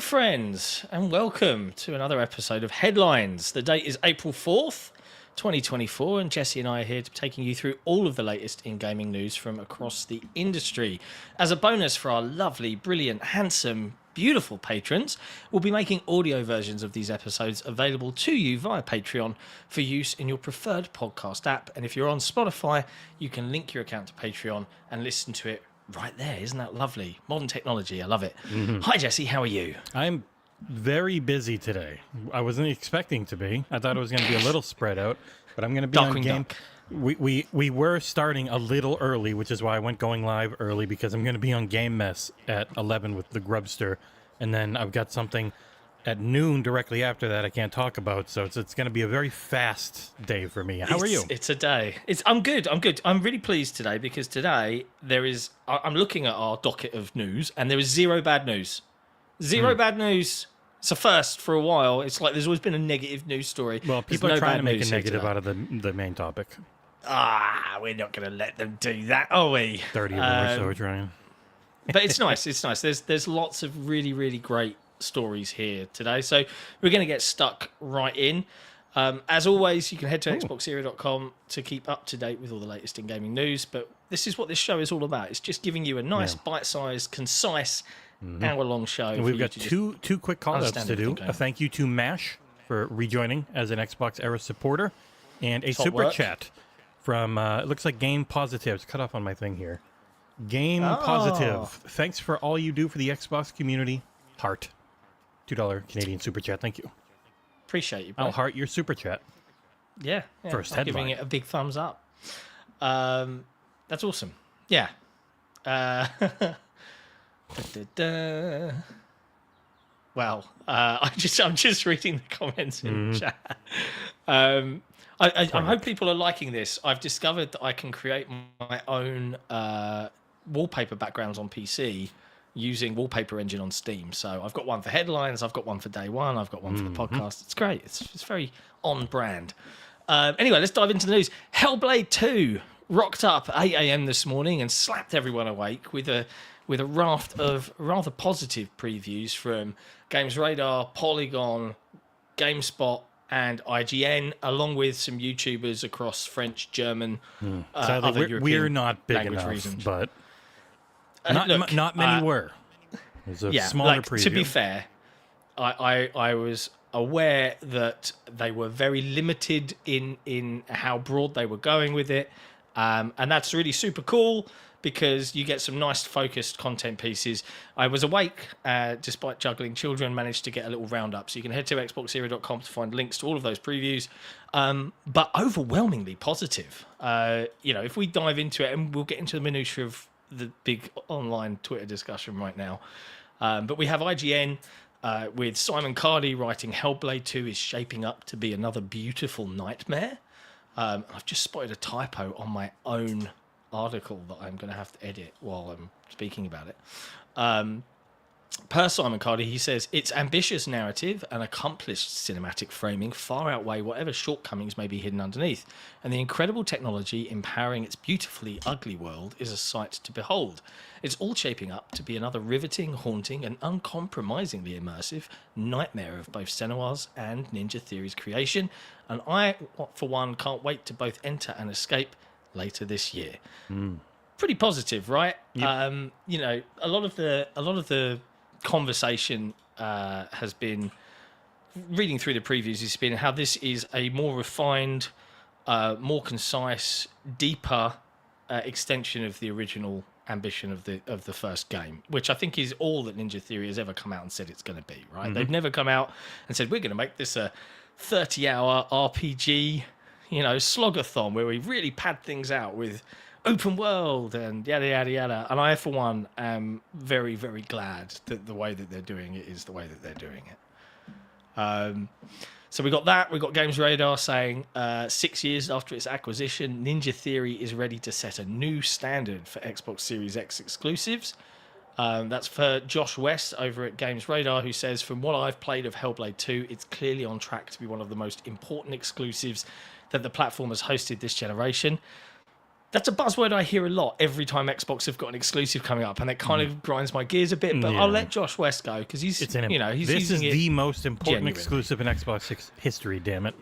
friends, and welcome to another episode of Headlines. The date is April 4th, 2024, and Jesse and I are here taking you through all of the latest in gaming news from across the industry. As a bonus for our lovely, brilliant, handsome, beautiful patrons, we'll be making audio versions of these episodes available to you via Patreon for use in your preferred podcast app. And if you're on Spotify, you can link your account to Patreon and listen to it right there. Isn't that lovely? Modern technology. I love it. Mm-hmm. Hi, Jesse. How are you? I'm very busy today. I wasn't expecting to be. I thought it was going to be a little spread out, but I'm going to be on game. We were starting a little early, which is why I went going live early, because I'm going to be on Game Mess at 11 with the Grubster, and then I've got something at noon directly after that I can't talk about, so it's going to be a very fast day for me. How are you? It's a day. I'm good. I'm really pleased today because today I'm looking at our docket of news and there is zero bad news. Zero bad news. It's a first for a while. It's like there's always been a negative news story. Well, people are trying to make a negative out of the main topic. We're not going to let them do that, are we? 30 of them or so are trying. But it's nice. It's nice. There's lots of really, really great stories here today, so we're going to get stuck right in. As always, you can head to XboxEra.com to keep up to date with all the latest in gaming news, but this is what this show is all about. It's just giving you a nice bite-sized, concise hour-long show. And we've got two quick call-outs to do. A thank you to MASH for rejoining as an XboxEra supporter, and a super chat from it looks like Game Positive. It's cut off on my thing here. Game Positive, thanks for all you do for the Xbox community. Heart. $2 Canadian super chat. Thank you. Appreciate you, bro. I'll heart your super chat. Yeah. First I'm headline. giving it a big thumbs up. That's awesome. Yeah. Well, I'm just reading the comments in the chat. I hope people are liking this. I've discovered that I can create my own wallpaper backgrounds on PC using Wallpaper Engine on Steam. So I've got one for headlines, I've got one for day one, I've got one for the podcast. It's great. It's very on brand. Anyway, let's dive into the news. Hellblade 2 rocked up 8 a.m. this morning and slapped everyone awake with a raft of rather positive previews from Games Radar, Polygon, GameSpot, and IGN, along with some YouTubers across French, German, other European we're not big language enough, reasons. but not many were. It was a smaller preview. To be fair, I was aware that they were very limited in how broad they were going with it, and that's really super cool because you get some nice focused content pieces. I was awake despite juggling children, managed to get a little roundup. So you can head to XboxEra.com to find links to all of those previews, but overwhelmingly positive. If we dive into it, and we'll get into the minutiae of the big online Twitter discussion right now. But we have IGN with Simon Cardy writing Hellblade 2 is shaping up to be another beautiful nightmare. I've just spotted a typo on my own article that I'm going to have to edit while I'm speaking about it. Per Simon Cardy, he says, its ambitious narrative and accomplished cinematic framing far outweigh whatever shortcomings may be hidden underneath, and the incredible technology empowering its beautifully ugly world is a sight to behold. It's all shaping up to be another riveting, haunting, and uncompromisingly immersive nightmare of both Senua's and Ninja Theory's creation, and I, for one, can't wait to both enter and escape later this year. Pretty positive, right? Yep. A lot of the conversation has been, reading through the previews, has been how this is a more refined, more concise, deeper extension of the original ambition of the first game, which I think is all that Ninja Theory has ever come out and said it's going to be, right? They've never come out and said we're going to make this a 30-hour RPG, slogathon where we really pad things out with open world and yada yada yada. And I, for one, am very, very glad that the way that they're doing it is the way that they're doing it. So we got that. We got Games Radar saying 6 years after its acquisition, Ninja Theory is ready to set a new standard for Xbox Series X exclusives. That's for Josh West over at Games Radar, who says, from what I've played of Hellblade 2, it's clearly on track to be one of the most important exclusives that the platform has hosted this generation. That's a buzzword I hear a lot every time Xbox have got an exclusive coming up, and it kind of grinds my gears a bit. But I'll let Josh West go because he's He's this is the most important genuinely. exclusive in Xbox history. Damn it!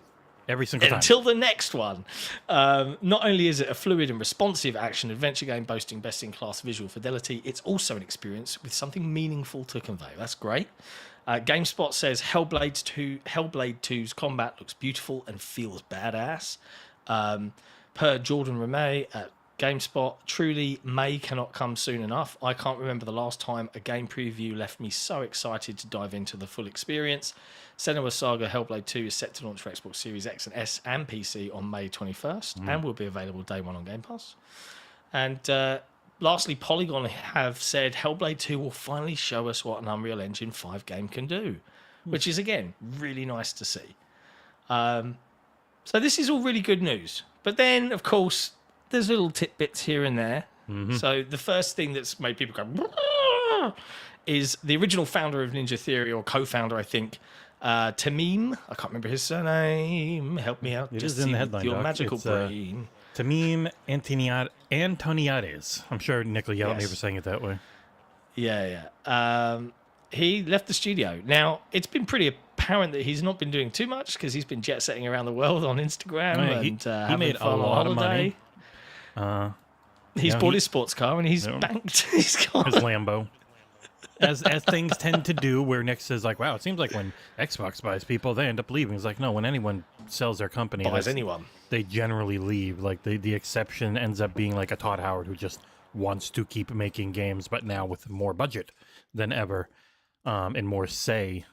Every single time. Until the next one. Not only is it a fluid and responsive action adventure game boasting best-in-class visual fidelity, it's also an experience with something meaningful to convey. That's great. GameSpot says Hellblade 2's combat looks beautiful and feels badass. Per Jordan Ramey at GameSpot, truly, May cannot come soon enough. I can't remember the last time a game preview left me so excited to dive into the full experience. Senua's Saga Hellblade 2 is set to launch for Xbox Series X and S and PC on May 21st and will be available day one on Game Pass. And lastly, Polygon have said Hellblade 2 will finally show us what an Unreal Engine 5 game can do, which is, again, really nice to see. So this is all really good news. But then, of course, there's little tidbits here and there. So the first thing that's made people go is the original founder of Ninja Theory, or co-founder, I think, Tamim. I can't remember his surname. Help me out. It is in the headline, your Doc. magical It's, brain. Tamim Antoniades. I'm sure Nick will yell at me Yes. for saying it that way. Yeah. He left the studio. Now, it's been pretty apparent that he's not been doing too much because he's been jet-setting around the world on Instagram and he having made fun a lot on of holiday. money. He's bought his sports car and he's banked. He's got His Lambo. As things tend to do, where Nick says, like, wow, it seems like when Xbox buys people, they end up leaving. It's like, no, when anyone sells their company, buys anyone. they generally leave. Like, the exception ends up being like a Todd Howard who just wants to keep making games, but now with more budget than ever, and more say.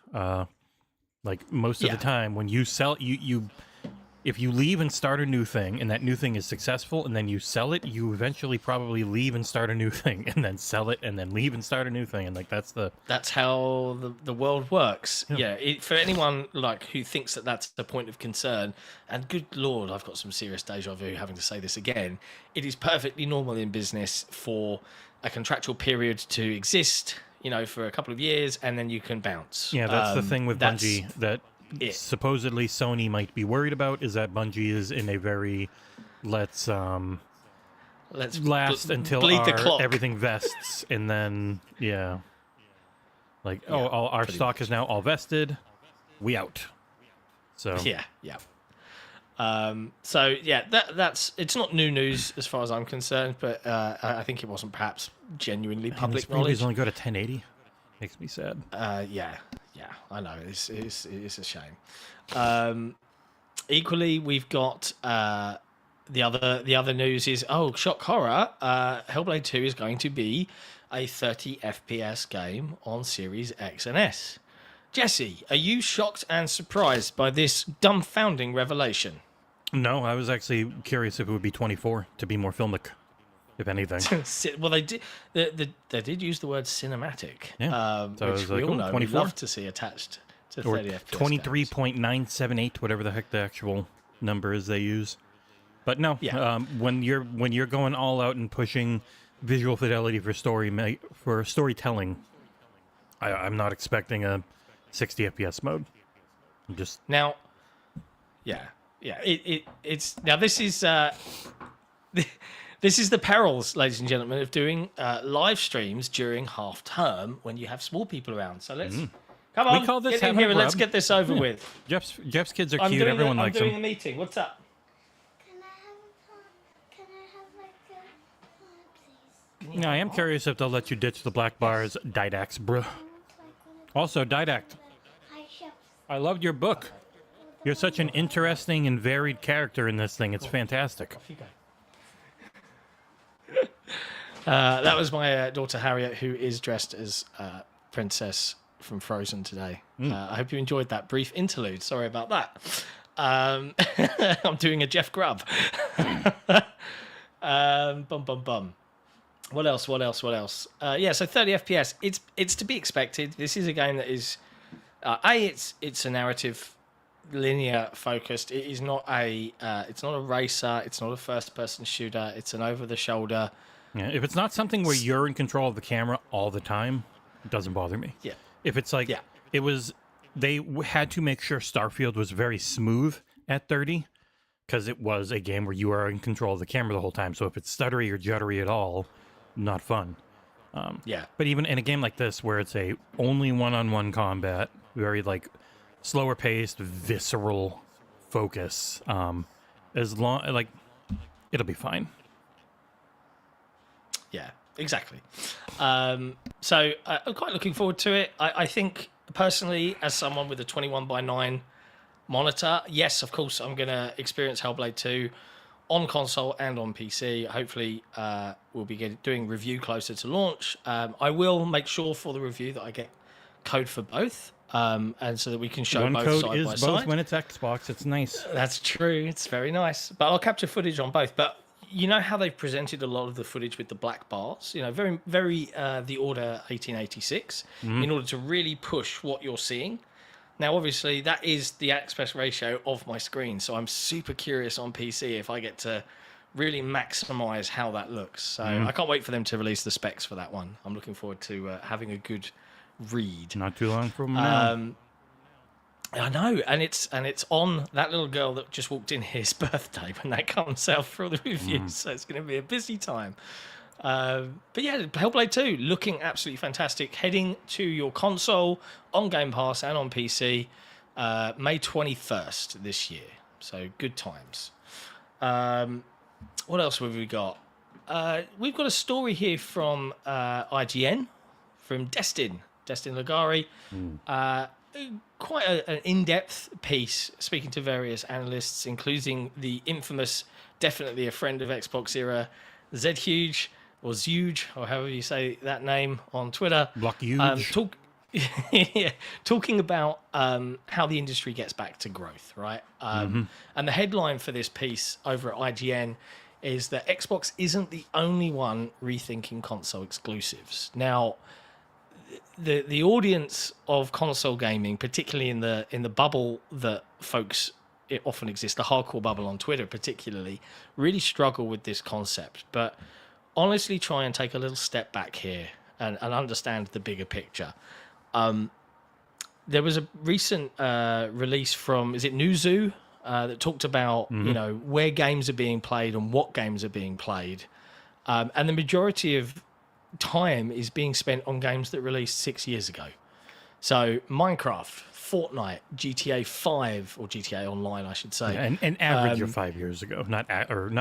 Like, most of the time, when you sell, if you leave and start a new thing, and that new thing is successful, and then you sell it, you eventually probably leave and start a new thing, and then sell it, and then leave and start a new thing, and like that's how the world works. Yeah, for anyone like who thinks that that's the point of concern, and good lord, I've got some serious deja vu having to say this again. It is perfectly normal in business for a contractual period to exist, for a couple of years, and then you can bounce. Yeah, that's the thing with Bungie that supposedly Sony might be worried about, is that Bungie is in a very let's last until bleed the clock. everything vests, and then all our stock is now all vested, we out. So that's it's not new news as far as I'm concerned, but I think it wasn't perhaps genuinely public knowledge. Movies only go to 1080. Makes me sad. Yeah, I know. It's a shame. Equally, we've got the other news is shock horror. Hellblade 2 is going to be a 30 FPS game on Series X and S. Jesse, are you shocked and surprised by this dumbfounding revelation? No, I was actually curious if it would be 24 to be more filmic, if anything. Well, they did use the word cinematic, so which we all know 24? we'd love to see attached to 30 FPS 23.978, whatever the heck the actual number is they use. But no, when you're going all out and pushing visual fidelity for storytelling, I'm not expecting a 60 FPS mode. I'm just now. It's now this is this is the perils, ladies and gentlemen, of doing live streams during half term when you have small people around. So let's come on, we call this get in here and let's get this over with. Jeff's kids are cute. Everyone likes them. I'm doing a meeting. What's up? No, I am curious if they'll let you ditch the black bars, Didax, bruh. Also, Didact, I loved your book. You're such an interesting and varied character in this thing. It's fantastic. That was my daughter Harriet, who is dressed as Princess from Frozen today. I hope you enjoyed that brief interlude. Sorry about that. I'm doing a Jeff Grubb. Bum. What else? So 30 FPS. It's to be expected. This is a game that is it's a narrative, linear focused. It is not it's not a racer. It's not a first person shooter. It's an over the shoulder. Yeah, if it's not something where you're in control of the camera all the time, it doesn't bother me. Yeah. If it's like it was, they had to make sure Starfield was very smooth at 30. because it was a game where you are in control of the camera the whole time. So if it's stuttery or juddery at all, not fun. Yeah. But even in a game like this, where it's a only one-on-one combat, very like slower paced, visceral focus, as long like it'll be fine. Yeah, exactly. So I'm quite looking forward to it. I think personally, as someone with a 21:9 monitor, yes, of course, I'm going to experience Hellblade 2 on console and on PC. Hopefully, we'll be doing review closer to launch. I will make sure for the review that I get code for both, and so that we can show One both code side is by both side. when it's Xbox. It's nice. That's true. It's very nice. But I'll capture footage on both. But you know how they've presented a lot of the footage with the black bars? You know, very, very the Order 1886, in order to really push what you're seeing. Now, obviously, that is the aspect ratio of my screen. So I'm super curious on PC if I get to really maximize how that looks. So I can't wait for them to release the specs for that one. I'm looking forward to having a good read. Not too long from now. I know, and it's on that little girl that just walked in his birthday when that comes out for all the reviews. So it's going to be a busy time. But yeah, Hellblade 2 looking absolutely fantastic. Heading to your console on Game Pass and on PC May 21st this year. So good times. What else have we got? We've got a story here from IGN, from Destin Legarie. Quite an in-depth piece, speaking to various analysts, including the infamous, definitely a friend of XboxEra, Zhuge, or Zuge, or however you say that name on Twitter. Block huge. Talking about how the industry gets back to growth, right? And the headline for this piece over at IGN is that Xbox isn't the only one rethinking console exclusives. Now, the audience of console gaming, particularly in the bubble that folks it often exists, the hardcore bubble on Twitter particularly, really struggle with this concept. But honestly, try and take a little step back here and understand the bigger picture. There was a recent release from, is it Newzoo, that talked about you know where games are being played and what games are being played, and the majority of time is being spent on games that released 6 years ago. So Minecraft, Fortnite, GTA 5 or GTA Online, I should say. Yeah, an average of 5 years ago,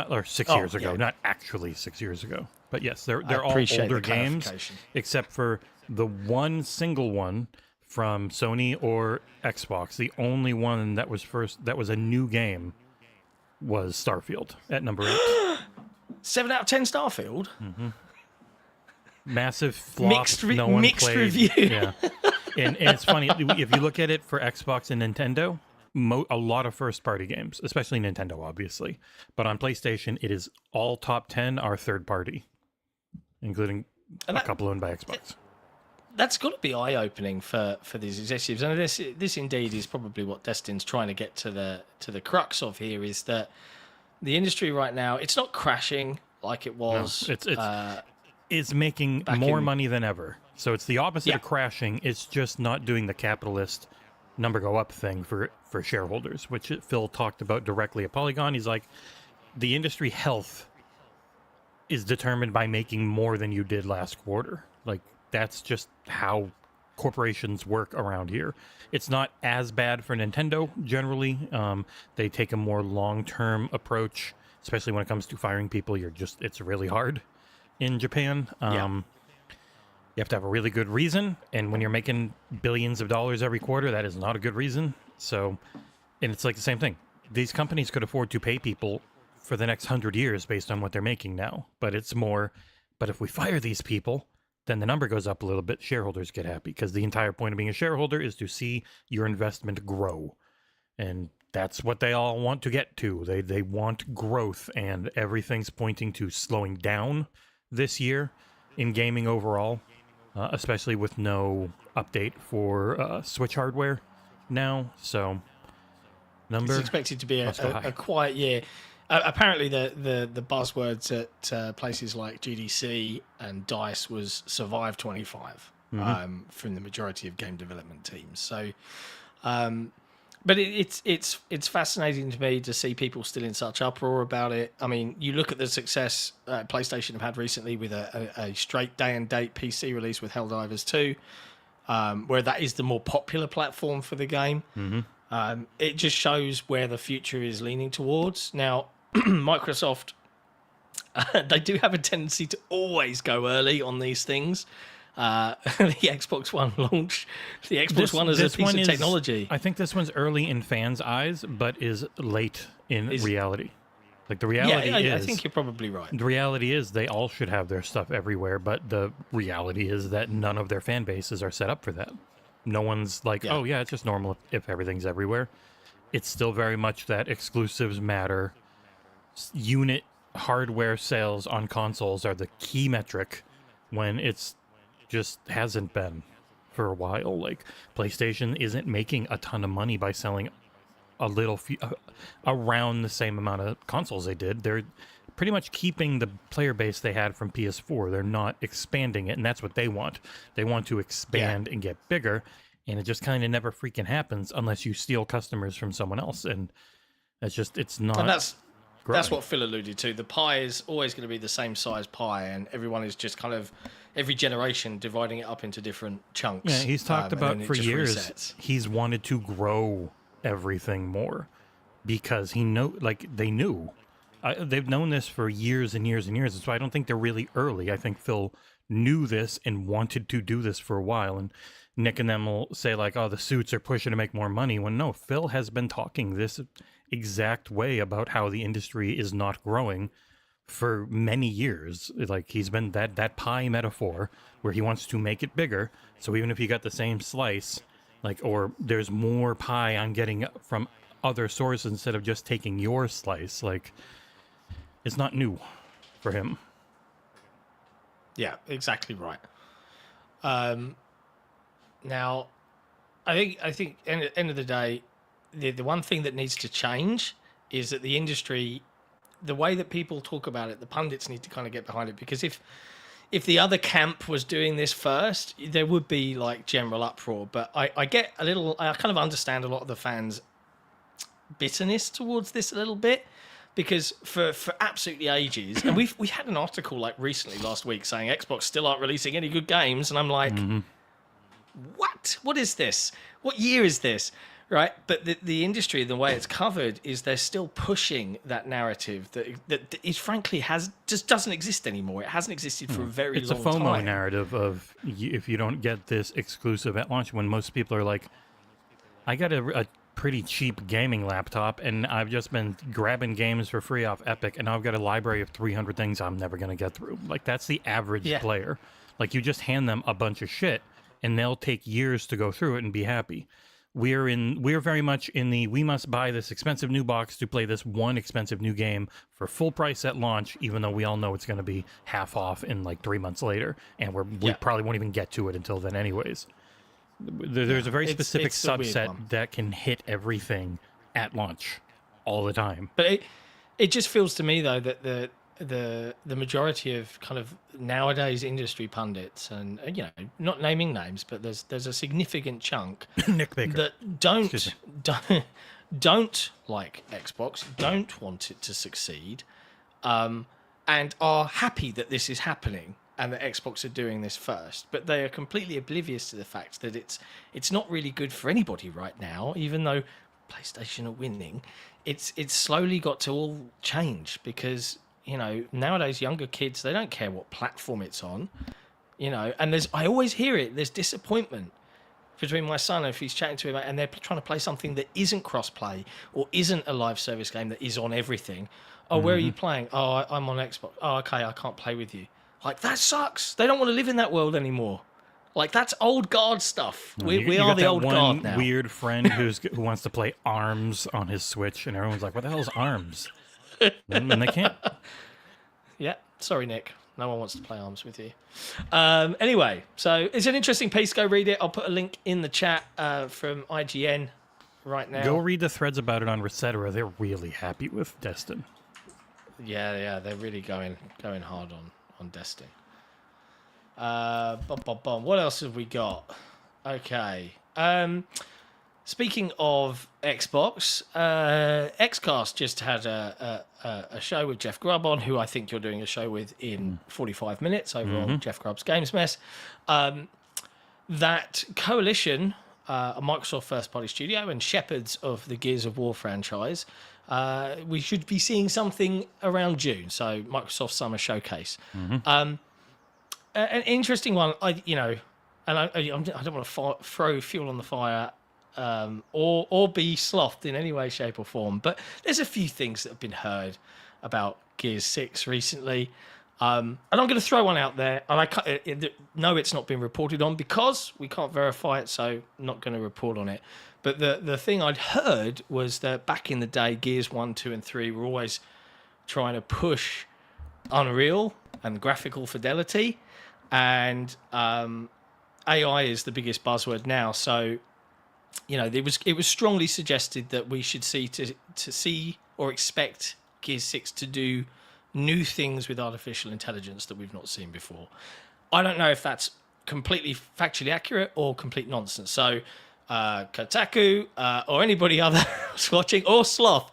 or 6 years ago, not actually 6 years ago. But yes, they're all older games, except for the one single one from Sony or Xbox. The only one that was a new game was Starfield at number 8. 7 out of 10 Starfield. Massive flop. No one mixed played. review. Yeah, and it's funny if you look at it for Xbox and Nintendo. A lot of first-party games, especially Nintendo, obviously, but on PlayStation, it is all top 10 are third-party, including a couple owned by Xbox. That's got to be eye-opening for these executives, and this indeed is probably what Destin's trying to get to the crux of here, is that the industry right now, it's not crashing like it was. No, it's making more money than ever. So it's the opposite of crashing. It's just not doing the capitalist number go up thing for shareholders, which Phil talked about directly at Polygon. He's like, the industry health is determined by making more than you did last quarter. Like, that's just how corporations work around here. It's not as bad for Nintendo generally. They take a more long-term approach, especially when it comes to firing people. It's really hard in Japan. You have to have a really good reason, and when you're making billions of dollars every quarter, that is not a good reason. So, and it's like the same thing. These companies could afford to pay people for the next 100 years based on what they're making now. But it's more, but if we fire these people, then the number goes up a little bit. Shareholders get happy, because the entire point of being a shareholder is to see your investment grow. And that's what they all want to get to. They want growth, and everything's pointing to slowing down this year in gaming overall, especially with no update for Switch hardware now. So it's expected to be a quiet year. Apparently, the buzzwords at places like GDC and DICE was survive 25 from the majority of game development teams. So But it's fascinating to me to see people still in such uproar about it. I mean, you look at the success PlayStation have had recently with a straight day and date PC release with Helldivers 2, where that is the more popular platform for the game. It just shows where the future is leaning towards. Now, Microsoft, they do have a tendency to always go early on these things. The Xbox One launch, the Xbox One is a piece of technology. I think this one's early in fans' eyes, but is late in reality. Like the reality is, I think you're probably right. The reality is they all should have their stuff everywhere, but the reality is that none of their fan bases are set up for that. No one's like, oh yeah, it's just normal if everything's everywhere. It's still very much that exclusives matter. Unit hardware sales on consoles are the key metric when it's just hasn't been for a while. Like PlayStation isn't making a ton of money by selling a little around the same amount of consoles they did. They're pretty much keeping the player base they had from PS4. They're not expanding it, and that's what they want. They want to expand and get bigger, and it just kind of never freaking happens unless you steal customers from someone else, and it's not. And that's what Phil alluded to. The pie is always going to be the same size pie, and everyone is just kind of every generation dividing it up into different chunks. Yeah, he's talked about for years. Resets. He's wanted to grow everything more because they knew. They've known this for years and years and years. So I don't think they're really early. I think Phil knew this and wanted to do this for a while. And Nick and them will say like, oh, the suits are pushing to make more money. When no, Phil has been talking this exact way about how the industry is not growing for many years. Like he's been that pie metaphor where he wants to make it bigger. So even if you got the same slice, or there's more pie I'm getting from other sources instead of just taking your slice, it's not new for him. Yeah, exactly right. Now, I think end of the day, the one thing that needs to change is that the industry, the way that people talk about it, the pundits need to kind of get behind it, because if the other camp was doing this first, there would be general uproar. But I kind of understand a lot of the fans' bitterness towards this a little bit, because for absolutely ages, and we had an article recently last week saying Xbox still aren't releasing any good games, and I'm like, what is this? What year is this? Right, but the industry, the way it's covered, is they're still pushing that narrative that is frankly just doesn't exist anymore. It hasn't existed for a very long time. It's a FOMO narrative of if you don't get this exclusive at launch, when most people are like, I got a pretty cheap gaming laptop, and I've just been grabbing games for free off Epic, and now I've got a library of 300 things I'm never going to get through. That's the average player. You just hand them a bunch of shit, and they'll take years to go through it and be happy. We're very much in the we must buy this expensive new box to play this one expensive new game for full price at launch, even though we all know it's going to be half off in 3 months later, and we probably won't even get to it until then anyways. There's a very specific subset that can hit everything at launch all the time. But it just feels to me though that the majority of kind of nowadays industry pundits, and not naming names, but there's a significant chunk Nick Baker that don't like Xbox, don't want it to succeed, and are happy that this is happening and that Xbox are doing this first, but they are completely oblivious to the fact that it's not really good for anybody right now, even though PlayStation are winning. It's slowly got to all change, because nowadays younger kids, they don't care what platform it's on, and I always hear it. There's disappointment between my son, if he's chatting to him, and they're trying to play something that isn't cross-play or isn't a live service game that is on everything. Oh, where are you playing? Oh, I'm on Xbox. Oh, okay, I can't play with you. That sucks. They don't want to live in that world anymore. That's old guard stuff. We are the old guard now. Weird friend who wants to play ARMS on his Switch, and everyone's like, what the hell is ARMS? And they can't. Yeah, sorry, Nick. No one wants to play ARMS with you. Anyway, so it's an interesting piece. Go read it. I'll put a link in the chat from IGN right now. Go read the threads about it on Resetera. They're really happy with Destin. Yeah, they're really going hard on Destin. What else have we got? Okay. Speaking of Xbox, Xcast just had a show with Jeff Grubb on, who I think you're doing a show with in 45 minutes over on Jeff Grubb's Games Mess. That Coalition, a Microsoft first-party studio and shepherds of the Gears of War franchise, we should be seeing something around June, so Microsoft Summer Showcase. An interesting one, I don't want to throw fuel on the fire or be slothed in any way, shape, or form. But there's a few things that have been heard about Gears 6 recently. And I'm going to throw one out there. And no, it's not been reported on because we can't verify it, so I'm not going to report on it. But the thing I'd heard was that back in the day, Gears 1, 2, and 3 were always trying to push Unreal and graphical fidelity. And AI is the biggest buzzword now. So it was strongly suggested that we should see or expect Gears 6 to do new things with artificial intelligence that we've not seen before. I don't know if that's completely factually accurate or complete nonsense. So Kotaku or anybody else watching, or Sloth,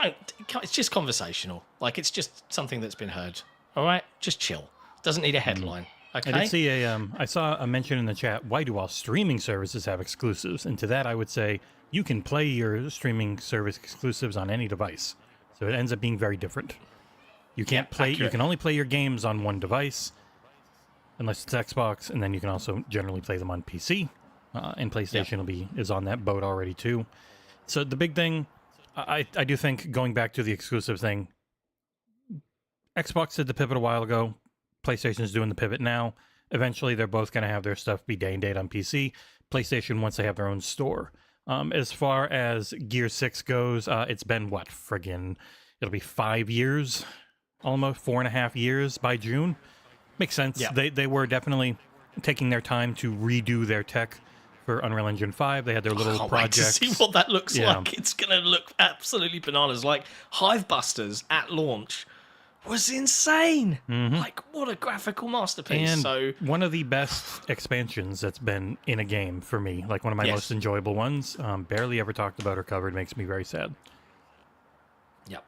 it's just conversational. Like, it's just something that's been heard. All right? Just chill. Doesn't need a headline. Okay. I did see I saw a mention in the chat, why do all streaming services have exclusives? And to that, I would say you can play your streaming service exclusives on any device. So it ends up being very different. You can't play, accurate. You can only play your games on one device, unless it's Xbox, and then you can also generally play them on PC. And PlayStation is on that boat already too. So the big thing, I do think, going back to the exclusive thing, Xbox did the pivot a while ago. PlayStation's doing the pivot now. Eventually, they're both going to have their stuff be day and date on PC. PlayStation, once they have their own store. As far as Gear 6 goes, it's been, it'll be 5 years, almost 4.5 years by June. Makes sense. Yeah. They were definitely taking their time to redo their tech for Unreal Engine 5. They had their little projects. Wait to see what that looks like. It's going to look absolutely bananas. Like, Hivebusters at launch was insane. Like, what a graphical masterpiece. And one of the best expansions that's been in a game for me, like one of my most enjoyable ones, barely ever talked about or covered, makes me very sad. Yep.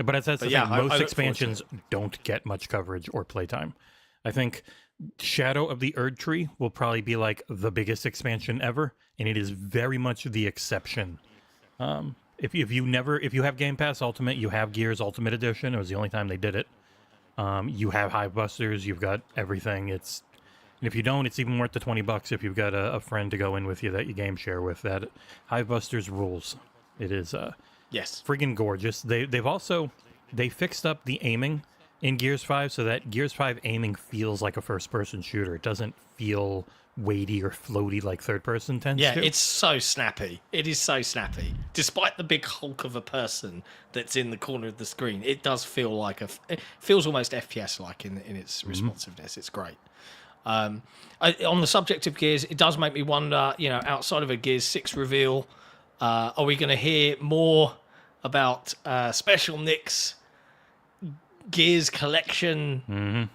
But that's the thing. Most expansions don't get much coverage or playtime. I think Shadow of the Erdtree will probably be like the biggest expansion ever, and it is very much the exception. If you have Game Pass Ultimate, you have Gears Ultimate Edition. It was the only time they did it. You have Hivebusters. You've got everything. And if you don't, it's even worth the $20 if you've got a friend to go in with you that you game share with. That Hivebusters rules. It is friggin' gorgeous. They fixed up the aiming in Gears 5 so that Gears 5 aiming feels like a first-person shooter. It doesn't feel weighty or floaty like third-person tends to. Yeah, it's so snappy. It is so snappy. Despite the big hulk of a person that's in the corner of the screen, it does feel like it feels almost FPS-like in its responsiveness. It's great. On the subject of Gears, it does make me wonder, outside of a Gears 6 reveal, are we going to hear more about Special Nick's Gears collection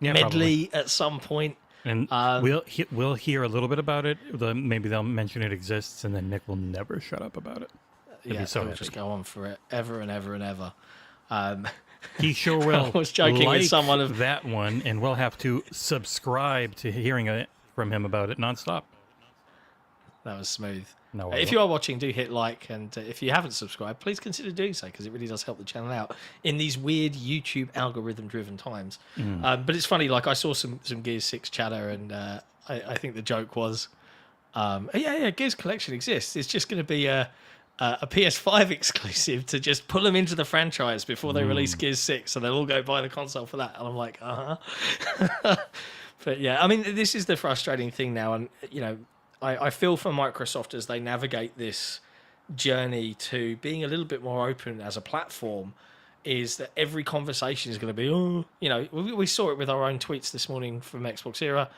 medley at some point? And we'll hear a little bit about it. Maybe they'll mention it exists, and then Nick will never shut up about it. He'll just go on for it ever and ever and ever. He sure will. I was joking with someone of that one, and we'll have to subscribe to hearing it from him about it nonstop. That was smooth. No, if you are watching, do hit like, and if you haven't subscribed, please consider doing so, because it really does help the channel out in these weird YouTube algorithm-driven times. But it's funny, like I saw some Gears 6 chatter, and I think the joke was, Gears Collection exists. It's just going to be a PS5 exclusive to just pull them into the franchise before they release Gears 6, so they'll all go buy the console for that. And I'm like, But yeah, I mean, this is the frustrating thing now, and I feel for Microsoft as they navigate this journey to being a little bit more open as a platform, is that every conversation is going to be, we saw it with our own tweets this morning from XboxEra.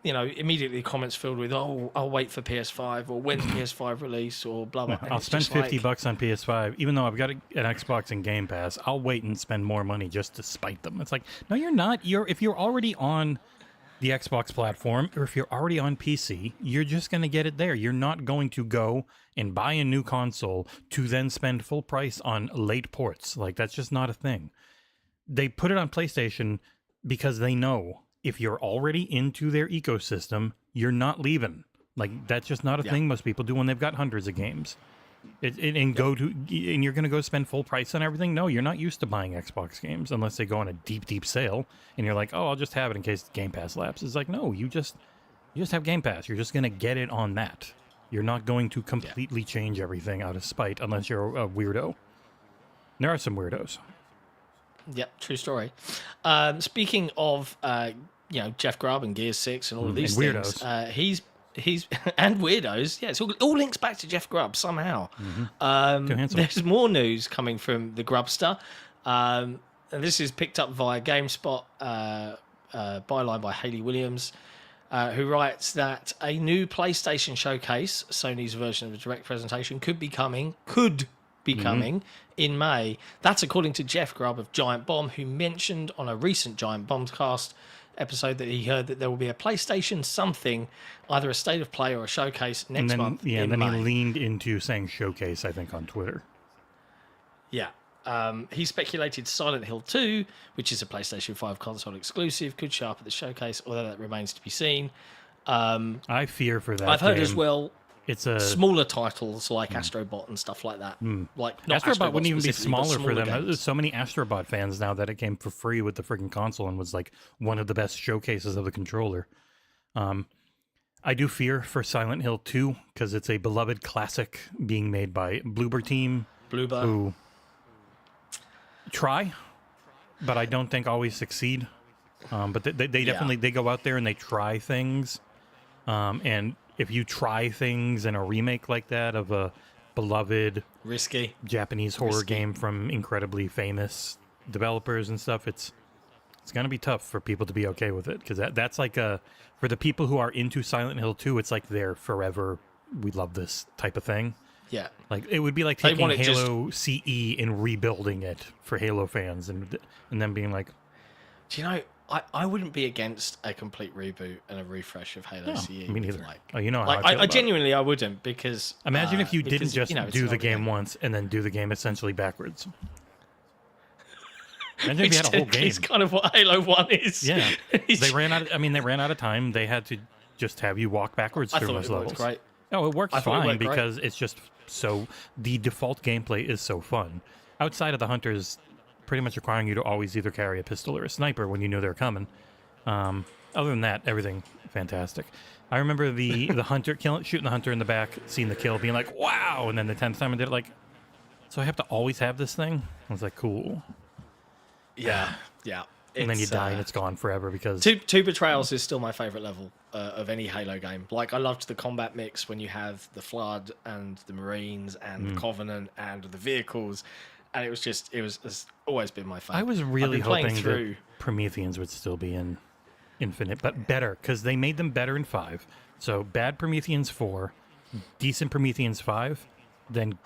Immediately comments filled with, I'll wait for PS5, or when's PS5 release, or blah, blah. I'll spend $50 on PS5, even though I've got an Xbox and Game Pass. I'll wait and spend more money just to spite them. It's like, no, you're not. If you're already on the Xbox platform, or if you're already on PC, you're just going to get it there. You're not going to go and buy a new console to then spend full price on late ports. Like, that's just not a thing. They put it on PlayStation because they know if you're already into their ecosystem, you're not leaving. Like, that's just not a thing most people do when they've got hundreds of games. And you're going to go spend full price on everything? No, you're not used to buying Xbox games unless they go on a deep, deep sale. And you're like, oh, I'll just have it in case Game Pass lapses. It's like, no, you just have Game Pass. You're just going to get it on that. You're not going to completely change everything out of spite unless you're a weirdo. There are some weirdos. Yep, true story. Speaking of, Jeff Grubb and Gears 6 and all of these weirdos. Things, he's and weirdos. Yeah, it's all links back to Jeff Grubb somehow. There's more news coming from the Grubbster. And this is picked up via GameSpot, byline by Hayley Williams, who writes that a new PlayStation showcase, Sony's version of a direct presentation, could be coming in May. That's according to Jeff Grubb of Giant Bomb, who mentioned on a recent Giant Bombcast episode that he heard that there will be a PlayStation something, either a state of play or a showcase next month. Yeah, and then he leaned into saying showcase, I think, on Twitter. Yeah. He speculated Silent Hill 2, which is a PlayStation 5 console exclusive, could show up at the showcase, although that remains to be seen. I fear for that. I've heard as well. It's a smaller titles like Astrobot and stuff like that. Like Astrobot wouldn't even be smaller for them. There's so many Astrobot fans now that it came for free with the freaking console and was like one of the best showcases of the controller. I do fear for Silent Hill 2 because it's a beloved classic being made by Bloober Team, who try, but I don't think always succeed. But they definitely they go out there and they try things, and if you try things in a remake like that of a beloved, risky Japanese horror game from incredibly famous developers and stuff, it's going to be tough for people to be okay with it, because that's like for the people who are into Silent Hill 2, it's like their forever, we love this type of thing. Yeah. Like, it would be like taking Halo CE and rebuilding it for Halo fans and then being like... Do you know, I wouldn't be against a complete reboot and a refresh of Halo CE. Me neither. I genuinely, I wouldn't, because... Imagine if you didn't just do the game once and then do the game essentially backwards. Imagine if you had a whole game. It's kind of what Halo 1 is. Yeah. They ran out of time. They had to just have you walk backwards through most levels. Great. Oh, it works fine because it's just so... The default gameplay is so fun. Outside of the hunters... pretty much requiring you to always either carry a pistol or a sniper when you know they're coming. Other than that, everything fantastic. I remember the hunter shooting the hunter in the back, seeing the kill, being like, wow! And then the 10th time I did it, like, so I have to always have this thing? I was like, cool. Yeah. And then you die and it's gone forever because... Two Betrayals is still my favourite level of any Halo game. Like, I loved the combat mix when you have the Flood and the Marines and the Covenant and the vehicles. And it's always been my favourite. I was really hoping that Prometheans would still be in Infinite, but better, because they made them better in 5. So bad Prometheans 4, decent Prometheans 5, then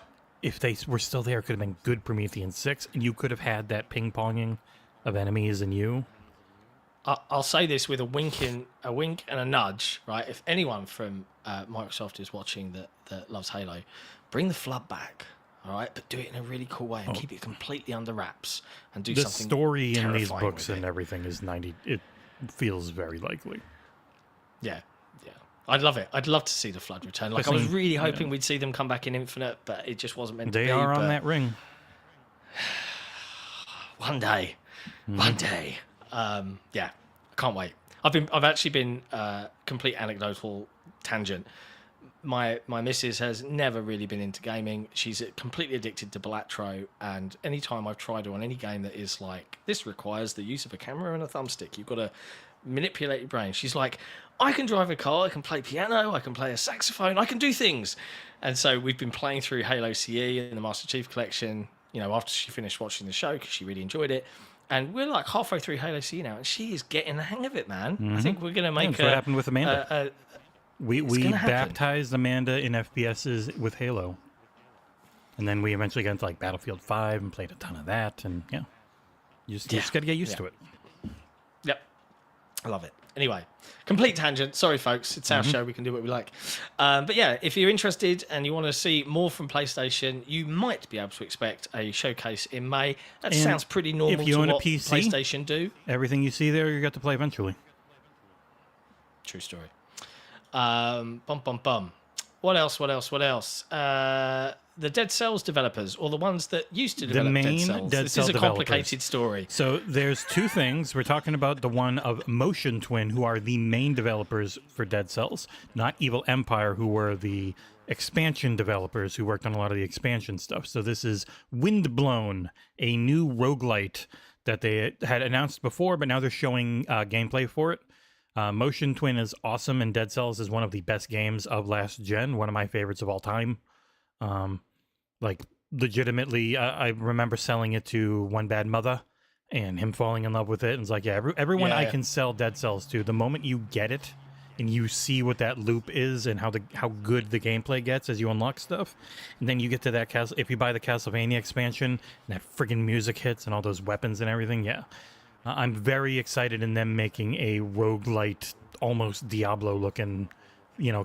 if they were still there, it could have been good Prometheans 6, and you could have had that ping-ponging of enemies and you. I'll say this with a wink and a nudge, right? If anyone from Microsoft is watching that loves Halo, bring the Flood back. All right, but do it in a really cool way and keep it completely under wraps and do something. The story in these books and everything is 90. It feels very likely. Yeah. I'd love it. I'd love to see the Flood return. Like, I was really hoping we'd see them come back in Infinite, but it just wasn't meant to be. They are on that ring. One day. I can't wait. I've actually been complete anecdotal tangent. My missus has never really been into gaming. She's completely addicted to Balatro, and anytime I've tried her on any game that is like, this requires the use of a camera and a thumbstick, you've got to manipulate your brain. She's like, I can drive a car, I can play piano, I can play a saxophone, I can do things. And so we've been playing through Halo CE and the Master Chief Collection, after she finished watching the show, because she really enjoyed it. And we're like halfway through Halo CE now, and she is getting the hang of it, man. I think we're going to make That's what happened with Amanda. We baptized Amanda in FPSs with Halo. And then we eventually got into like Battlefield 5 and played a ton of that. And you just got to get used to it. Yep. I love it. Anyway, complete tangent. Sorry, folks. It's our show. We can do what we like. But yeah, if you're interested and you want to see more from PlayStation, you might be able to expect a showcase in May. That sounds pretty normal if you to own a what PC, PlayStation do. Everything you see there, you got to play eventually. True story. Bum, bum, bum. What else? The Dead Cells developers, or the ones that used to develop Dead Cells. This is a complicated story. So there's two things. We're talking about the one of Motion Twin, who are the main developers for Dead Cells, not Evil Empire, who were the expansion developers who worked on a lot of the expansion stuff. So this is Windblown, a new roguelite that they had announced before, but now they're showing gameplay for it. Motion Twin is awesome, and Dead Cells is one of the best games of last gen, one of my favorites of all time. Like, legitimately, I remember selling it to One Bad Mother and him falling in love with it. And it's like, yeah, everyone I can sell Dead Cells to, the moment you get it and you see what that loop is and how good the gameplay gets as you unlock stuff, and then you get to that castle, if you buy the Castlevania expansion and that friggin' music hits and all those weapons and everything, yeah. I'm very excited in them making a roguelite, almost Diablo-looking,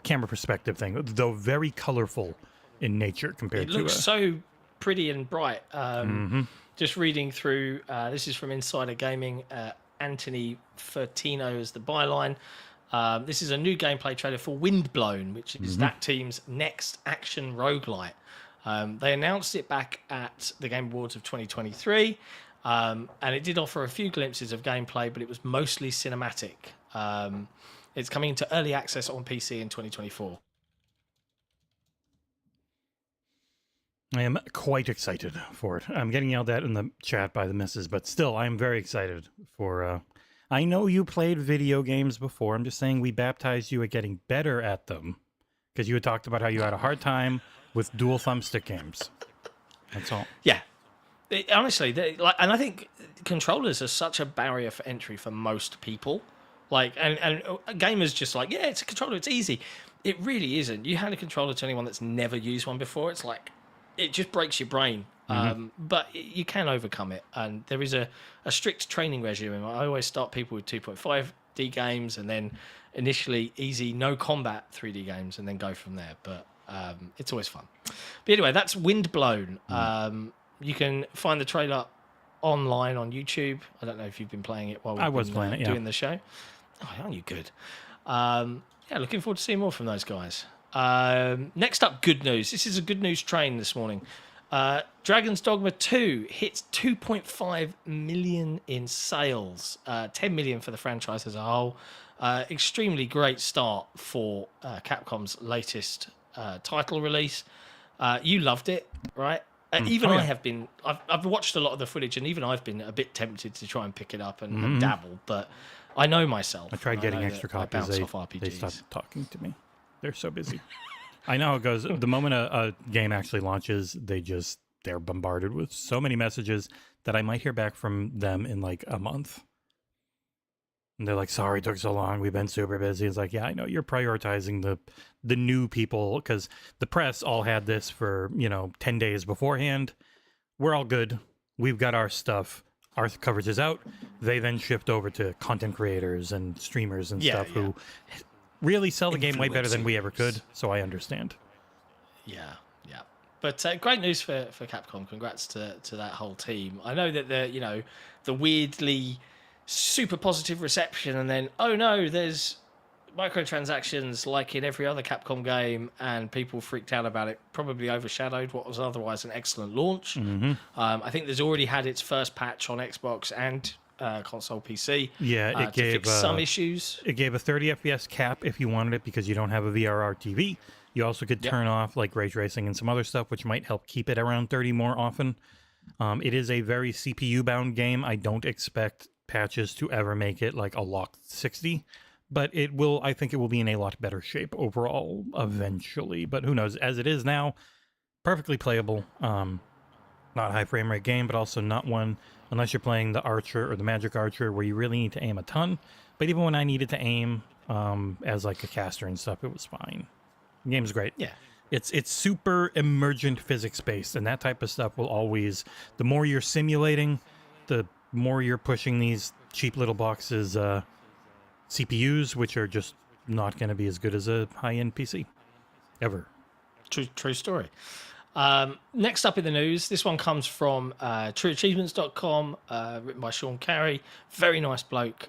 camera perspective thing, though very colorful in nature compared to... It looks so pretty and bright. Just reading through, this is from Insider Gaming, Anthony Fertino is the byline. This is a new gameplay trailer for Windblown, which is that team's next action roguelite. They announced it back at the Game Awards of 2023, and it did offer a few glimpses of gameplay, but it was mostly cinematic. It's coming into early access on PC in 2024. I am quite excited for it. I'm getting yelled at in the chat by the missus, but still, I'm very excited for... I know you played video games before. I'm just saying we baptized you at getting better at them, because you had talked about how you had a hard time with dual thumbstick games. That's all. Yeah. Honestly, and I think controllers are such a barrier for entry for most people. And gamers just like, yeah, it's a controller, it's easy. It really isn't. You hand a controller to anyone that's never used one before, it's like, it just breaks your brain. But you can overcome it. And there is a strict training regime. I always start people with 2.5D games and then initially easy, no combat 3D games and then go from there. But it's always fun. But anyway, that's Windblown. You can find the trailer online on YouTube. I don't know if you've been playing it while we've been doing the show. Oh, aren't you good? Yeah, looking forward to seeing more from those guys. Next up, good news. This is a good news train this morning. Dragon's Dogma 2 hits 2.5 million in sales, 10 million for the franchise as a whole. Extremely great start for Capcom's latest title release. You loved it, right? Even I have been. I've watched a lot of the footage, and even I've been a bit tempted to try and pick it up and dabble. But I know myself. I tried getting extra copies. They stopped talking to me. They're so busy. I know how it goes. The moment a game actually launches, they're bombarded with so many messages that I might hear back from them in like a month. And they're like, sorry it took so long. We've been super busy. It's like, yeah, I know you're prioritizing the new people, because the press all had this for, 10 days beforehand. We're all good. We've got our stuff. Our coverage is out. They then shift over to content creators and streamers and stuff who really sell the game way better than we ever could. So I understand. Yeah. But great news for Capcom. Congrats to that whole team. I know that the weirdly super positive reception, and then, oh no, there's microtransactions like in every other Capcom game, and people freaked out about it, probably overshadowed what was otherwise an excellent launch. I think there's already had its first patch on Xbox and console PC. Yeah, it gave fix some issues. It gave a 30 FPS cap if you wanted it, because you don't have a VRR TV. You also could turn off like ray tracing and some other stuff, which might help keep it around 30 more often. It is a very CPU bound game. I don't expect patches to ever make it like a locked 60, but I think it will be in a lot better shape overall eventually. But who knows? As it is now, perfectly playable. Not a high frame rate game, but also not one, unless you're playing the Archer or the Magic Archer, where you really need to aim a ton. But even when I needed to aim as like a caster and stuff, it was fine. The game's great. Yeah. It's super emergent physics based, and that type of stuff will always, the more you're simulating, the more you're pushing these cheap little boxes CPUs, which are just not going to be as good as a high-end PC ever. True story. Next up in the news, this one comes from trueachievements.com, written by Sean Carey. Very nice bloke.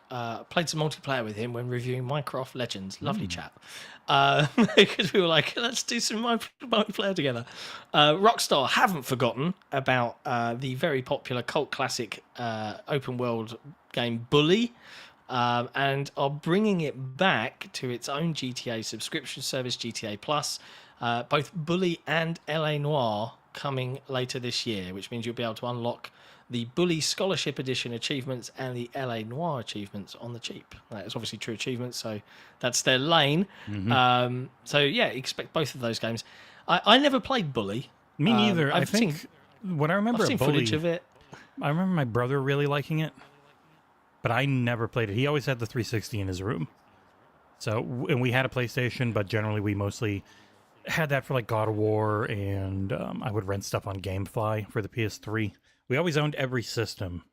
Played some multiplayer with him when reviewing Minecraft Legends. Lovely chap. Because we were like, let's do some multiplayer together. Rockstar haven't forgotten about the very popular cult classic open world game Bully. And are bringing it back to its own GTA subscription service, GTA Plus. Both Bully and LA Noire coming later this year, which means you'll be able to unlock the Bully Scholarship Edition achievements and the LA Noire achievements on the cheap. That is obviously True Achievements, so that's their lane. Mm-hmm. So yeah, expect both of those games. I never played Bully. Me neither. I think what I remember I've seen Bully, footage of it. I remember my brother really liking it, but I never played it. He always had the 360 in his room. So, and we had a PlayStation, but generally we mostly had that for like God of War, and I would rent stuff on GameFly for the PS3. We always owned every system,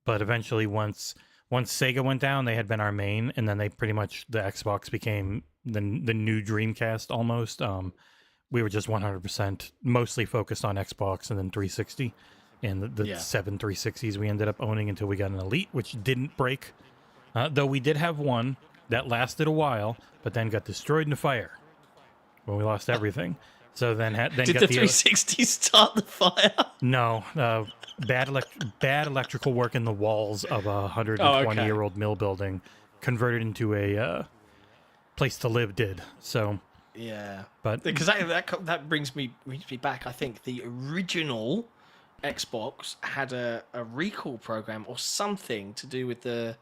but eventually once Sega went down, they had been our main, and then they pretty much, the Xbox became the new Dreamcast almost. We were just 100% mostly focused on Xbox and then 360, and the 7 360s we ended up owning until we got an Elite, which didn't break, though we did have one that lasted a while, but then got destroyed in a fire when we lost everything. So then did the 360 start the fire? No, bad electrical work in the walls of a 120-year-old mill building converted into a place to live did. So yeah, but because that brings me back. I think the original Xbox had a recall program or something to do with the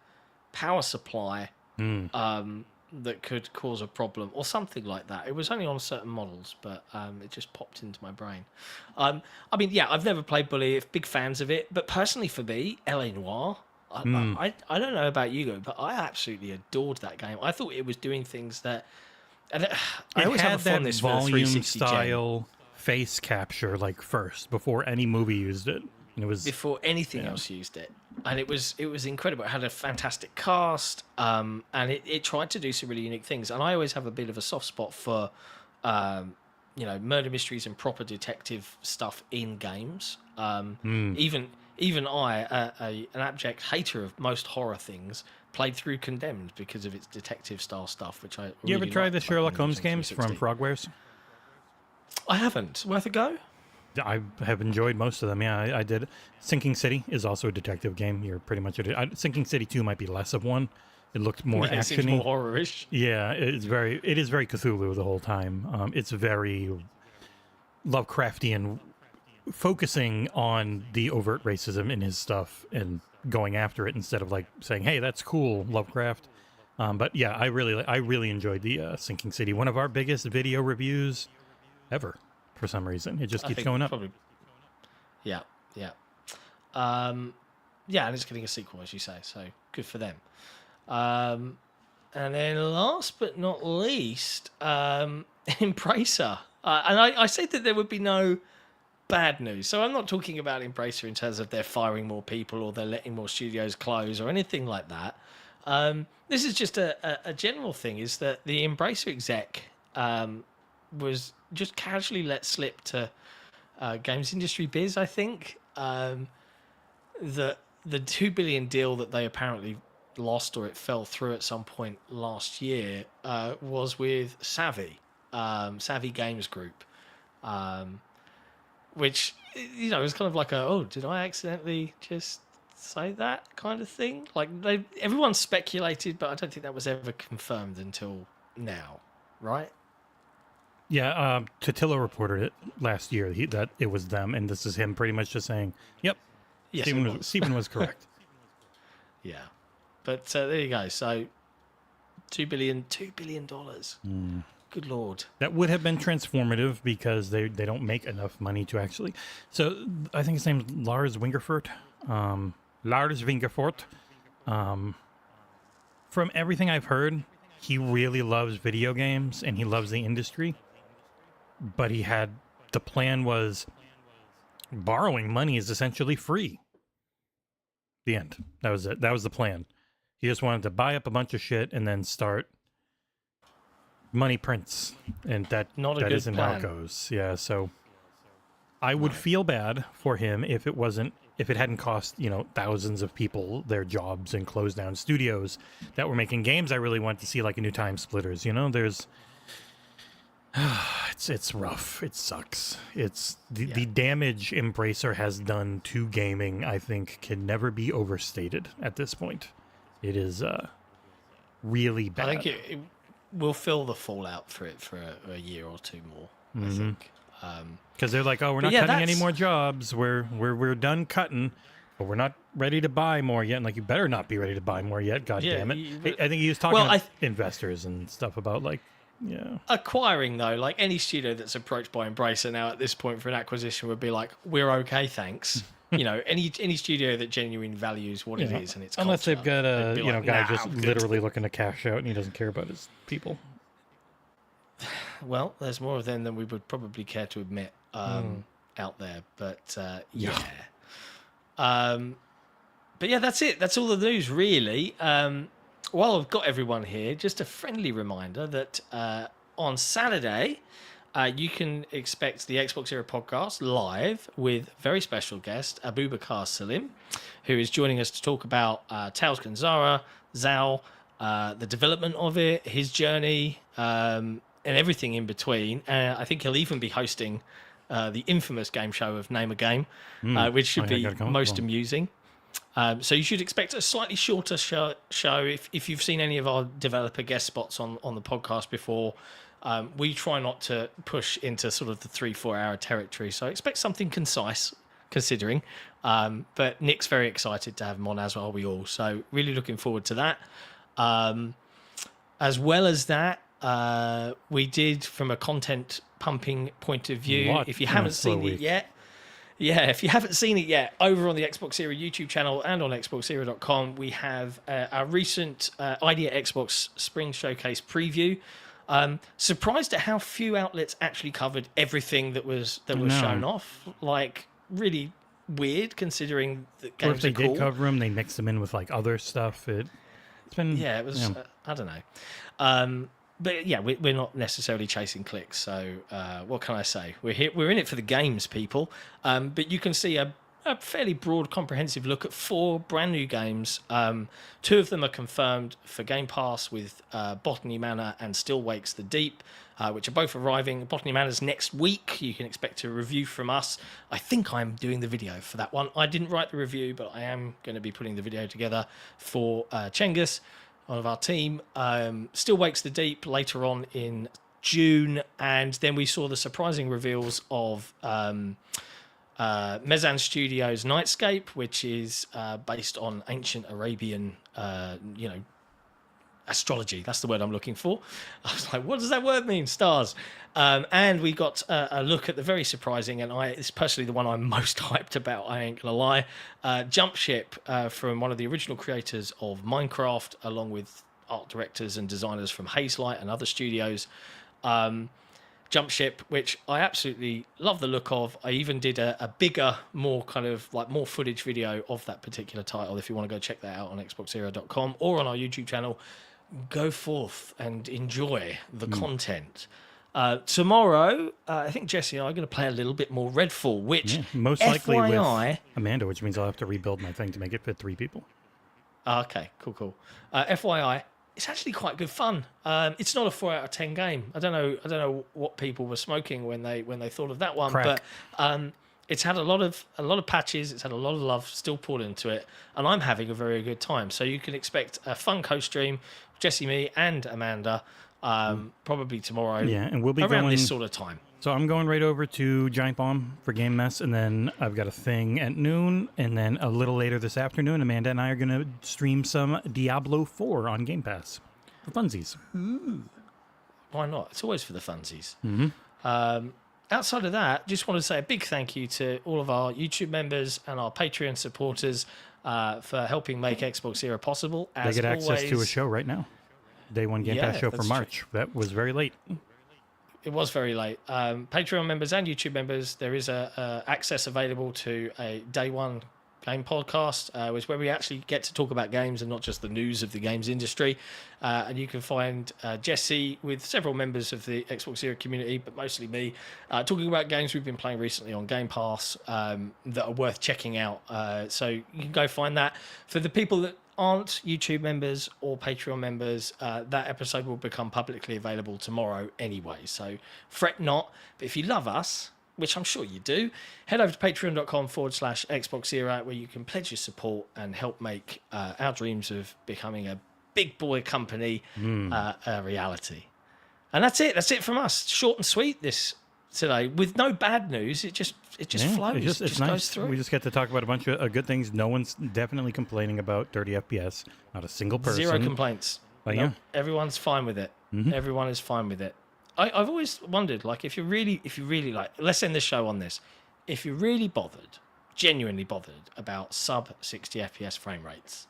power supply. That could cause a problem or something like that. It was only on certain models, but it just popped into my brain. I mean, yeah, I've never played Bully. Big fans of it, but personally for me, LA Noire, I don't know about you, but I absolutely adored that game. I thought it was doing things that... And I always have a fondness for the 360 style face capture, like first, before any movie used it. And it was before anything else used it. And it was incredible. It had a fantastic cast, and it tried to do some really unique things. And I always have a bit of a soft spot for, murder mysteries and proper detective stuff in games. Even I, an abject hater of most horror things, played through Condemned because of its detective style stuff, which I. You ever try the Sherlock Holmes games from Frogwares? I haven't. Worth a go? I have enjoyed most of them. Yeah, I did. Sinking City is also a detective game. You're pretty much Sinking City 2 might be less of one. It looked more actiony. It seems more horror-ish. Yeah, it is very Cthulhu the whole time. It's very Lovecraftian, focusing on the overt racism in his stuff and going after it instead of like saying, "Hey, that's cool, Lovecraft." But yeah, I really enjoyed the Sinking City. One of our biggest video reviews ever. For some reason, it just keeps going up. Probably. Yeah. And it's getting a sequel, as you say, so good for them. And then last but not least, Embracer. And I said that there would be no bad news. So I'm not talking about Embracer in terms of they're firing more people or they're letting more studios close or anything like that. This is just a general thing, is that the Embracer exec was just casually let slip to Games Industry Biz, I think. The $2 billion deal that they apparently lost, or it fell through at some point last year, was with Savvy Games Group, which, was kind of like did I accidentally just say that kind of thing? Like, everyone speculated, but I don't think that was ever confirmed until now, right? Yeah, Totilo reported it last year that it was them, and this is him pretty much just saying, "Yep, yes, Stephen was correct." Yeah, but there you go. So, $2 billion. Good lord, that would have been transformative because they don't make enough money to actually. So I think his name's Lars Wingerfurt. From everything I've heard, he really loves video games and he loves the industry. But the plan was borrowing money is essentially free. The end. That was it. That was the plan. He just wanted to buy up a bunch of shit and then start money prints, and that isn't how it goes. Yeah, so I would feel bad for him if it hadn't cost, thousands of people their jobs and closed down studios that were making games I really want to see, like a new Time Splitters. There's it's rough. It sucks. It's the damage Embracer has done to gaming, I think, can never be overstated at this point. It is really bad. I think it will feel the fallout for it for a year or two more, I think. Because they're like, oh, we're not cutting any more jobs. We're done cutting, but we're not ready to buy more yet. And like, you better not be ready to buy more yet. God damn it! I think he was talking to investors and stuff about acquiring, though. Like, any studio that's approached by Embracer now at this point for an acquisition would be like, we're okay, thanks. Any studio that genuinely values what it is and its unless culture, they've got a like, guy just literally looking to cash out and he doesn't care about his people. Well, there's more of them than we would probably care to admit out there, but but yeah, that's it. That's all the news, really. While I've got everyone here, just a friendly reminder that on Saturday, you can expect the XboxEra podcast live with very special guest Abubakar Salim, who is joining us to talk about Tales Kanzara, Zal, the development of it, his journey, and everything in between. I think he'll even be hosting the infamous game show of Name a Game, which should be most amusing. So you should expect a slightly shorter show. If you've seen any of our developer guest spots on the podcast before, we try not to push into sort of the 3-4 hour territory. So expect something concise, considering. But Nick's very excited to have him on, as are we all. So really looking forward to that. As well as that, we did, from a content pumping point of view, if you haven't seen it yet, if you haven't seen it yet, over on the XboxEra YouTube channel and on XboxEra.com, we have our recent Idea Xbox Spring Showcase preview. Surprised at how few outlets actually covered everything that was shown off. Like, really weird, considering that games or if they are cool. did cover them, they mixed them in with like other stuff. It's been it was I don't know. But yeah, we're not necessarily chasing clicks, so what can I say? We're in it for the games, people. But you can see a fairly broad, comprehensive look at 4 brand new games. 2 of them are confirmed for Game Pass with Botany Manor and Still Wakes the Deep, which are both arriving. Botany Manor's next week. You can expect a review from us. I think I'm doing the video for that one. I didn't write the review, but I am going to be putting the video together for Cengiz, one of our team. Still Wakes the Deep later on in June, and then we saw the surprising reveals of Mezan Studios' Nightscape, which is based on ancient Arabian, astrology. That's the word I'm looking for. I was like, what does that word mean? Stars. And we got a look at the very surprising, and it's personally the one I'm most hyped about, I ain't gonna lie, Jump Ship from one of the original creators of Minecraft, along with art directors and designers from Hazelight and other studios. Jump Ship, which I absolutely love the look of. I even did a bigger, more kind of like more footage video of that particular title. If you want to go check that out on XboxEra.com or on our YouTube channel, go forth and enjoy the content. Tomorrow, I think Jesse and I are going to play a little bit more Redfall, which most likely FYI, with Amanda, which means I'll have to rebuild my thing to make it fit 3 people. Okay, cool. FYI, it's actually quite good fun. It's not a 4 out of 10 game. I don't know what people were smoking when they thought of that one, Crack. But it's had a lot of patches. It's had a lot of love still poured into it, and I'm having a very good time. So you can expect a fun co-stream, Jesse, me, and Amanda, probably tomorrow. Yeah, and we'll be around going this sort of time. So I'm going right over to Giant Bomb for Game Mess, and then I've got a thing at noon, and then a little later this afternoon, Amanda and I are going to stream some Diablo 4 on Game Pass for funsies. Ooh. Why not? It's always for the funsies. Mm-hmm. Outside of that, just want to say a big thank you to all of our YouTube members and our Patreon supporters for helping make XboxEra possible. As they get access always, to a show right now. Day 1 Game Pass show for March. True. That was very late. It was very late. Patreon members and YouTube members, there is access available to a Day 1 Game Podcast, which is where we actually get to talk about games and not just the news of the games industry. And you can find Jesse with several members of the XboxEra community, but mostly me, talking about games we've been playing recently on Game Pass that are worth checking out. So you can go find that. For the people that aren't YouTube members or Patreon members, that episode will become publicly available tomorrow anyway. So fret not. But if you love us, which I'm sure you do, head over to patreon.com/XboxEra, where you can pledge your support and help make our dreams of becoming a big boy company a reality. And that's it. That's it from us. Short and sweet this today, with no bad news. It just flows. It just nice. Goes through. We just get to talk about a bunch of good things. No one's definitely complaining about 30 FPS. Not a single person. 0 complaints. But nope. Everyone's fine with it. Everyone is fine with it. I've always wondered, like, if you really like, let's end the show on this. If you're really bothered, genuinely bothered about sub 60 FPS frame rates,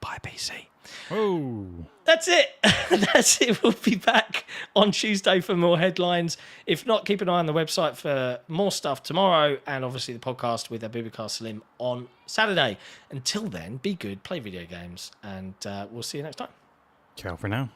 buy a PC. Oh, that's it. That's it. We'll be back on Tuesday for more headlines. If not, keep an eye on the website for more stuff tomorrow, and obviously the podcast with Abubakar Salim on Saturday. Until then, be good, play video games, and we'll see you next time. ciao for now.